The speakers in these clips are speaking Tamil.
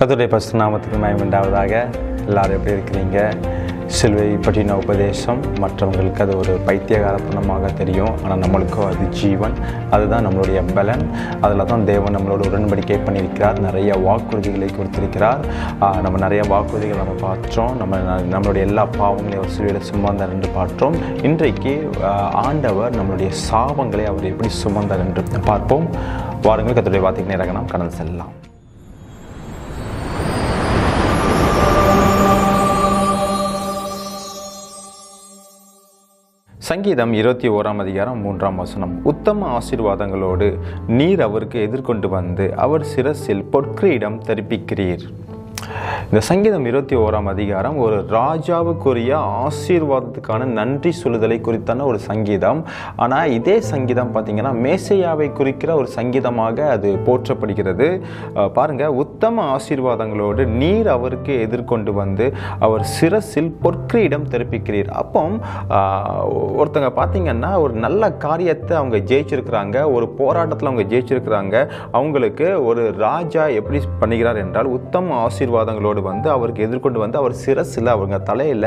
கர்த்தருடைய பரிசுத்த நாமத்துக்கு மகிமை உண்டாவதாக. எல்லாரும் எப்படி இருக்கிறீங்க? சிலுவை பற்றின உபதேசம் மற்றவங்களுக்கு அது ஒரு பைத்தியகாரத்தனமாக தெரியும். ஆனால் நம்மளுக்கும் அது ஜீவன், அதுதான் நம்மளுடைய பலன். அதில் தான் தேவன் நம்மளோட உடன்படிக்கை பண்ணியிருக்கிறார். நிறைய வாக்குறுதிகளை கொடுத்திருக்கிறார். நம்ம நிறைய வாக்குறுதிகள் நம்ம பார்த்தோம். நம்மளுடைய எல்லா பாவங்களையும் ஒரு சிலுவையில் சுமந்தார் என்று பார்த்தோம். இன்றைக்கு ஆண்டவர் நம்மளுடைய சாபங்களை அவர் எப்படி சுமந்தார் என்று பார்ப்போம். வாருங்கள், கர்த்தருடைய வார்த்தைக்கு நேராக நாம் கடந்து செல்லலாம். சங்கீதம் 21:3 உத்தம ஆசீர்வாதங்களோடு நீர் அவருக்கு எதிர்கொண்டு வந்து அவர் சிரசில் பொற்கிரீடம் தரிப்பிக்கிறீர். இந்த சங்கீதம் 21 ஒரு ராஜாவுக்குரிய ஆசீர்வாதத்துக்கான நன்றி சொல்லுதலை குறித்தான ஒரு சங்கீதம். ஆனால் இதே சங்கீதம் பார்த்தீங்கன்னா மேசையாவை குறிக்கிற ஒரு சங்கீதமாக அது போற்றப்படுகிறது. பாருங்க, உத்தம ஆசீர்வாதங்களோடு நீர் அவருக்கு எதிர்கொண்டு வந்து அவர் சிரசில் பொற்கிரீடம் தெரிப்பிக்கிறீர். அப்போ ஒருத்தங்க பார்த்தீங்கன்னா ஒரு நல்ல காரியத்தை அவங்க ஜெயிச்சிருக்கிறாங்க, ஒரு போராட்டத்தில் அவங்க ஜெயிச்சிருக்கிறாங்க. அவங்களுக்கு ஒரு ராஜா எப்படி பண்ணுகிறார் என்றால் உத்தம ஆசீர்வாதங்களோடு வந்து அவருக்கு எதிர்கொண்டு வந்து அவர் சிரசில் அவங்க தலையில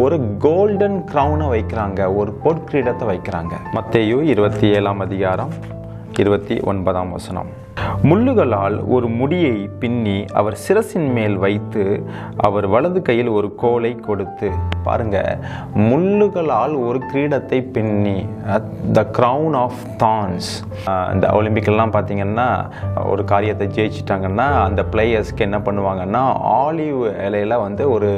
ஒரு கோல்டன் கிரவுனை வைக்கிறாங்க, ஒரு பொற்கிரீடத்தை வைக்கிறாங்க. மத்தேயு 27:29 முள்ளுகளால் ஒரு முடியை பின்னி அவர் சிரசின் மேல் வைத்து அவர் வலது கையில் ஒரு கோலை கொடுத்து. பாருங்க, முள்ளுகளால் ஒரு கிரீடத்தை பின்னி, த கிரவுன் ஆஃப் தார்ன்ஸ். இந்த ஒலிம்பிக்லாம் பார்த்தீங்கன்னா ஒரு காரியத்தை ஜெயிச்சிட்டாங்கன்னா அந்த பிளேயர்ஸ்க்கு என்ன பண்ணுவாங்கன்னா ஆலிவ் இலையில வந்து ஒரு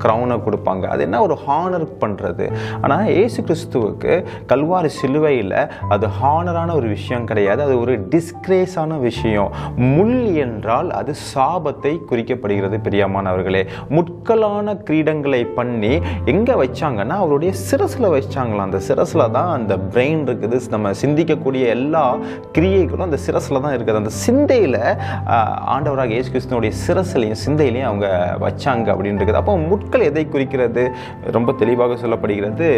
கிரவுனை கொடுப்பாங்க. அது என்ன, ஒரு ஹானர் பண்ணுறது. ஆனால் இயேசு கிறிஸ்துவுக்கு கல்வாரி சிலுவையில் அது ஹானரான ஒரு விஷயம் கிடையாது, அது ஒரு டிஸ்கிரேஸான விஷயம். முள் என்றால் அது சாபத்தை குறிக்கப்படுகிறது. பிரியமானவர்களே, முட்களான கிரீடங்களை பண்ணி எங்க வச்சாங்கன்னா அவருடைய சிரசுல வச்சாங்களாம். அந்த சிரசுல தான் அந்த பிரெயின் இருக்குது. நம்ம சிந்திக்கக்கூடிய எல்லா கிரியைகளும் அந்த சிரசுல தான் இருக்குது. அந்த சிந்தையில ஆண்டவராக இயேசு கிறிஸ்துவோடைய சிரசுலையும் சிந்தையிலையும் அவங்க வச்சாங்க அப்படின்னு இருக்குது. அப்போ முட்கள் எதை குறிக்கிறது? ரொம்ப தெளிவாக சொல்லப்படுகிறது.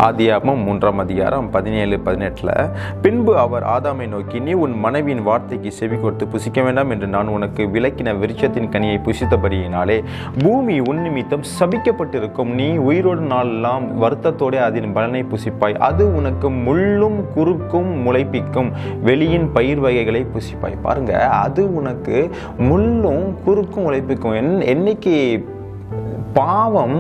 ஆதியாகமம் 3:17-18 பின்பு அவர் ஆதாமை நோக்கி, நீ உன் மனைவியின் வார்த்தைக்கு செவி கொடுத்து புசிக்க வேண்டாம் என்று நான் உனக்கு விலக்கின விருட்சத்தின் கனியை புசித்தபடியினாலே பூமி உன் நிமித்தம் சபிக்கப்பட்டிருக்கும். நீ உயிரோடு நாளெல்லாம் வருத்தத்தோடு அதன் பலனை புசிப்பாய். அது உனக்கு முள்ளும் குறுக்கும் முளைப்பிக்கும் வெளியின் பயிர் வகைகளை புசிப்பாய். பாருங்க, அது உனக்கு முள்ளும் குறுக்கும் முளைப்பிக்கும். என்னைக்கு பாவம்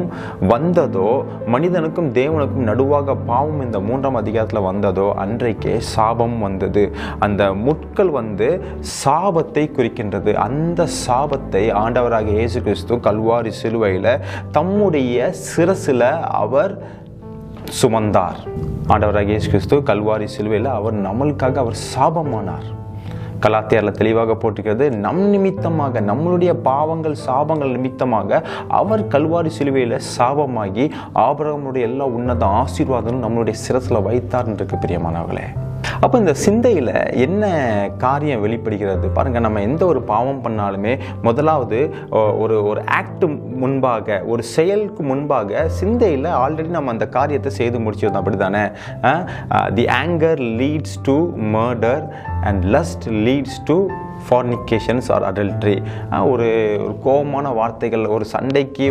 வந்ததோ, மனிதனுக்கும் தேவனுக்கும் நடுவாக பாவம் இந்த 3ஆம் அதிகாரத்தில் வந்ததோ அன்றைக்கே சாபம் வந்தது. அந்த முட்கள் வந்து சாபத்தை குறிக்கின்றது. அந்த சாபத்தை ஆண்டவராக இயேசு கிறிஸ்து கல்வாரி சிலுவையில் தம்முடைய சிரசில் அவர் சுமந்தார். ஆண்டவராக இயேசு கிறிஸ்து கல்வாரி சிலுவையில் அவர் நம்மளுக்காக அவர் சாபமானார். கலாத்தியரில் தெளிவாக போட்டிருக்கிறது, நம் நிமித்தமாக, நம்மளுடைய பாவங்கள் சாபங்கள் நிமித்தமாக அவர் கல்வாரி சிலுவையில் சாபமாகி ஆபிரகாமுடைய எல்லா உன்னத ஆசீர்வாதமும் நம்மளுடைய சிரசில் வைத்தார் என்று பிரியமானவர்களே. அப்போ இந்த சிந்தையில் என்ன காரியம் வெளிப்படுகிறது பாருங்க. நம்ம எந்த ஒரு பாவம் பண்ணாலுமே முதலாவது ஒரு ஆக்ட் முன்பாக, ஒரு செயலுக்கு முன்பாக சிந்தையில் ஆல்ரெடி நம்ம அந்த காரியத்தை செய்து முடிச்சிருந்தோம், அப்படி தானே? The anger leads to murder and lust leads to fornications or adultery. ஒரு கோபமான வார்த்தைகள், ஒரு சண்டைக்கு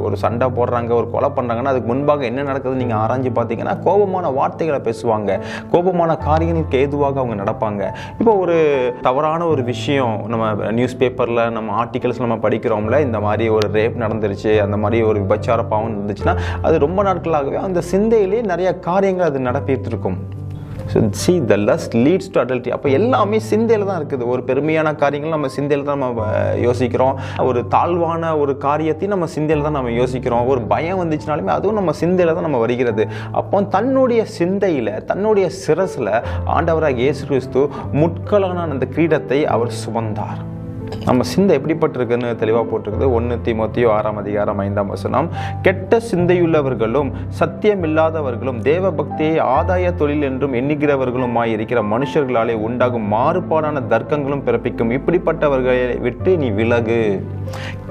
ஒரு சண்டை போடுறாங்க, ஒரு கொலை பண்ணுறாங்கன்னா அதுக்கு முன்பாக என்ன நடக்குதுன்னு நீங்கள் ஆராய்ஞ்சு பார்த்தீங்கன்னா கோபமான வார்த்தைகளை பேசுவாங்க, கோபமான காரியங்களுக்கு ஏதுவாக அவங்க நடப்பாங்க. இப்போ ஒரு தவறான ஒரு விஷயம் நம்ம நியூஸ் பேப்பரில் நம்ம ஆர்டிகல்ஸ் நம்ம படிக்கிறோம்ல, இந்த மாதிரி ஒரு ரேப் நடந்துருச்சு, அந்த மாதிரி ஒரு விபச்சார பாவம் இருந்துச்சுன்னா அது ரொம்ப நாட்களாகவே அந்த சிந்தையிலே நிறைய காரியங்கள் அது நடப்பிட்டு இருக்கும். See, the lust leads to adultery. அப்போ எல்லாமே சிந்தையில் தான் இருக்குது. ஒரு பெருமையான காரியங்கள் நம்ம சிந்தையில் தான் நம்ம யோசிக்கிறோம். ஒரு தாழ்வான ஒரு காரியத்தையும் நம்ம சிந்தையில் தான் நம்ம யோசிக்கிறோம். ஒரு பயம் வந்துச்சுனாலுமே அதுவும் நம்ம சிந்தையில் தான் நம்ம வருகிறது. அப்போ தன்னுடைய சிந்தையில், தன்னுடைய சிரசில் ஆண்டவராக இயேசு கிறிஸ்து முட்களான அந்த கிரீடத்தை அவர் சுமந்தார். நம்ம சிந்தை எப்படிப்பட்டிருக்குன்னு தெளிவாக போட்டிருக்குது. 1 தீமோத்தேயு 6:5 கெட்ட சிந்தையுள்ளவர்களும் சத்தியமில்லாதவர்களும் தேவ பக்தியை ஆதாய தொழில் என்றும் எண்ணுகிறவர்களுமாய் இருக்கிற மனுஷர்களாலே உண்டாகும் மாறுபாடான தர்க்கங்களும் பிறப்பிக்கும். இப்படிப்பட்டவர்களை விட்டு நீ விலகு.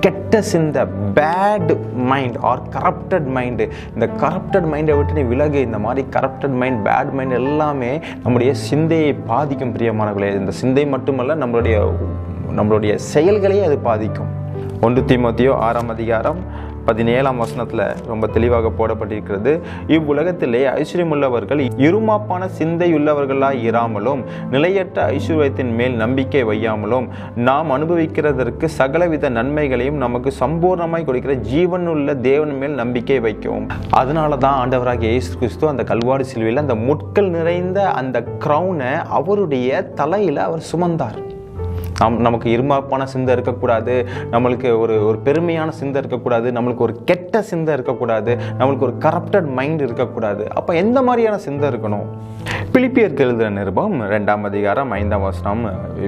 கெட்ட சிந்தை, bad mind are corrupted mind, இந்த கரப்டட் மைண்டை விட்டு நீ விலகு. இந்த மாதிரி கரப்டட் மைண்ட், பேட் மைண்ட் எல்லாமே நம்முடைய சிந்தையை பாதிக்கும் பிரியமானவர்களே. இந்த சிந்தை மட்டுமல்ல, நம்மளுடைய செயல்களையே அது பாதிக்கும். 1 தீமோத்தேயு 6ஆம் அதிகாரம் 17ஆம் வசனத்தில் ரொம்ப தெளிவாக போடப்பட்டிருக்கிறது. இவ்வுலகத்திலே ஐஸ்வர்யமுள்ளவர்கள் இருமாப்பான சிந்தையுள்ளவர்களாய் இராமலும் நிலையற்ற ஐஸ்வர்யத்தின் மேல் நம்பிக்கை வையாமலும் நாம் அனுபவிக்கிறதற்கு சகலவித நன்மைகளையும் நமக்கு சம்பூர்ணமாய் கொடுக்கிற ஜீவனுள்ள தேவன் மேல் நம்பிக்கை வைக்கவும். அதனால தான் ஆண்டவராகிய இயேசு கிறிஸ்து அந்த கல்வாரி சிலுவையில் அந்த முட்கள் நிறைந்த அந்த கிரவுனை அவருடைய தலையில் அவர் சுமந்தார். நமக்கு இருமாப்பான சிந்தை இருக்கக்கூடாது, நம்மளுக்கு ஒரு பெருமையான சிந்தை இருக்கக்கூடாது, நம்மளுக்கு ஒரு கெட்ட சிந்தை இருக்கக்கூடாது, நம்மளுக்கு ஒரு கரப்டட் மைண்ட் இருக்கக்கூடாது. அப்போ எந்த மாதிரியான சிந்தை இருக்கணும்? பிலிப்பியருக்கு எழுதின நிருபம் 2ஆம் அதிகாரம் 5ஆம் வசனம்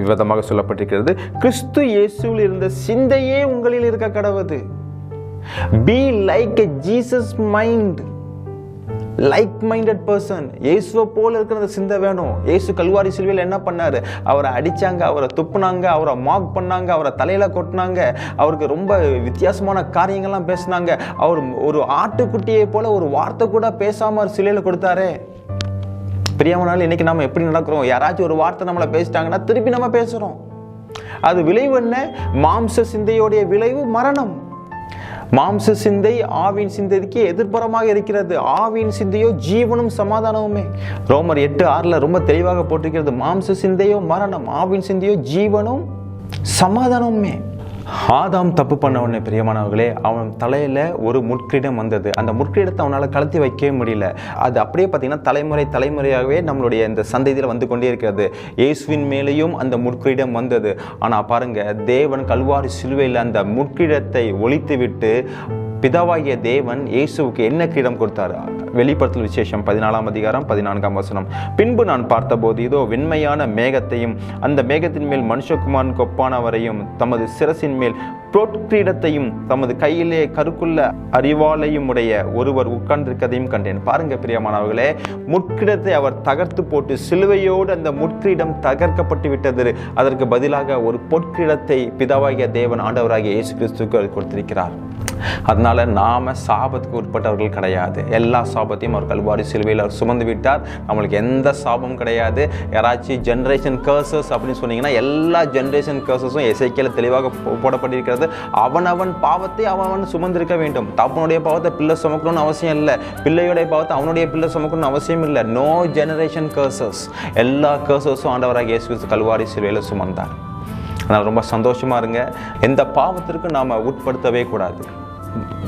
விதமாக சொல்லப்பட்டிருக்கிறது. கிறிஸ்து இயேசுவில் இருந்த சிந்தையே உங்களில் இருக்க கடவுது. Be like a Jesus mind, like minded person. இயேசுவை போல இருக்கிற சிந்தை வேணும். இயேசு கல்வாரி சிலுவையில் என்ன பண்ணாரு? அவரை அடிச்சாங்க, அவரை துப்புனாங்க, அவரை மார்க் பண்ணாங்க, அவரை தலையில கொட்டினாங்க, அவருக்கு ரொம்ப வித்தியாசமான காரியங்கள்லாம் பேசினாங்க. அவர் ஒரு ஆட்டுக்குட்டியை போல ஒரு வார்த்தை கூட பேசாம சிலுவையில கொடுத்தாரு. பிரியமானவர்களே, இன்னைக்கு நம்ம எப்படி நடக்கிறோம்? யாராச்சும் ஒரு வார்த்தை நம்மளை பேசிட்டாங்கன்னா திருப்பி நம்ம பேசுறோம். அது விளைவு என்ன? மாம்ச சிந்தையோடைய விளைவு மரணம். மாம்ச சிந்தை ஆவின் சிந்தைக்கு எதிர்ப்புறமாக இருக்கிறது. ஆவின் சிந்தையோ ஜீவனும் சமாதானமுமே. ரோமர் 8:6 ரொம்ப தெளிவாக போட்டிருக்கிறது. மாம்ச சிந்தையோ மரணம், ஆவின் சிந்தையோ ஜீவனும் சமாதானமுமே. ஆதாம் தப்பு பண்ண உடனே பிரியமானவர்களே, அவன் தலையில ஒரு முட்கிரீடம் வந்தது. அந்த முட்கிரீடத்தை அவனால் கலத்தி வைக்கவே முடியல. அது அப்படியே பார்த்தீங்கன்னா தலைமுறையாகவே நம்மளுடைய இந்த சந்ததியில் வந்து கொண்டே இருக்கிறது. இயேசுவின் மேலேயும் அந்த முட்கிரீடம் வந்தது. ஆனால் பாருங்க, தேவன் கல்வாரி சிலுவையில் அந்த முட்கிரீடத்தை ஒழித்து விட்டு பிதாவாகிய தேவன் இயேசுவுக்கு என்ன கிரீடம் கொடுத்தார்? வெளிப்படுத்தல் விசேஷம் 14ஆம் அதிகாரம் 14ஆம் வசனம். பின்பு நான் பார்த்தபோது இதோ வெண்மையான மேகத்தையும் அந்த மேகத்தின் மேல் மனுஷகுமாரனுக்கு ஒப்பானவரையும் தமது சிரசின் மேல் பொற்கிரீடத்தையும் தமது கையிலே கருக்குள்ள அறிவாளையும் உடைய ஒருவர் உட்கார்ந்திருக்கதையும் கண்டேன். பாருங்க பிரியமானவர்களே, முட்கிரீடத்தை அவர் தகர்த்து போட்டு சிலுவையோடு அந்த முட்கிரீடம் தகர்க்கப்பட்டு விட்டது. அதற்கு பதிலாக ஒரு பொற்கிரீடத்தை பிதாவாகிய தேவன் ஆண்டவராகிய இயேசு கிறிஸ்துவுக்கு கொடுத்திருக்கிறார். அதனால நாம சாபத்துக்கு உட்பட்டவர்கள் கிடையாது. எல்லா சாபத்தையும் அவர் கல்வாரி சிலுவையில் அவர் சுமந்து விட்டார். நம்மளுக்கு எந்த சாபம் கிடையாது. யாராச்சும் ஜெனரேஷன் கர்சஸ் அப்படின்னு சொன்னீங்கன்னா, எல்லா ஜெனரேஷன் கர்சஸும் எசேக்கியேல் தெளிவாக போடப்பட்டிருக்கிறது. அவனவன் பாவத்தை அவன் சுமந்திருக்க வேண்டும். தப்பனுடைய பாவத்தை பிள்ளை சுமக்கணும்னு அவசியம் இல்லை. பிள்ளையுடைய பாவத்தை அவனுடைய பிள்ளை சுமக்கணும்னு அவசியம் இல்லை. No generation curses. எல்லா கர்சஸும் ஆண்டவராக இயேசு கிறிஸ்து கல்வாரி சிலுவையில் சுமந்தார். அதனால் ரொம்ப சந்தோஷமா இருங்க. எந்த பாவத்திற்கும் நாம் உட்படுத்தவே கூடாது.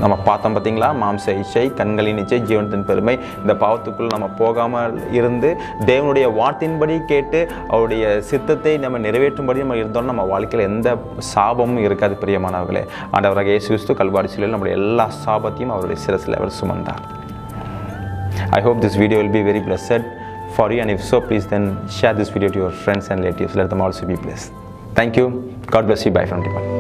நம்ம பார்த்தோம் பார்த்தீங்களா, மாம்ச இச்சை, கண்களின் இச்சை, ஜீவனத்தின் பெருமை. இந்த பாவத்துக்குள் நம்ம போகாமல் இருந்து தேவனுடைய வார்த்தையின்படி கேட்டு அவருடைய சித்தத்தை நம்ம நிறைவேற்றும்படி நம்ம இருந்தோம்னா நம்ம வாழ்க்கையில் எந்த சாபமும் இருக்காது. பிரியமானவர்களே, ஆண்டவராக இயேசு கிறிஸ்து கல்வாரி சிலுவையில் நம்முடைய எல்லா சாபத்தையும் அவருடைய சிரசில் அவர் சுமந்தார். I hope this video will be very blessed for you, and if so, please then share this video to your friends and relatives. Let them also be blessed. Thank you. God bless you. Bye from Deepak.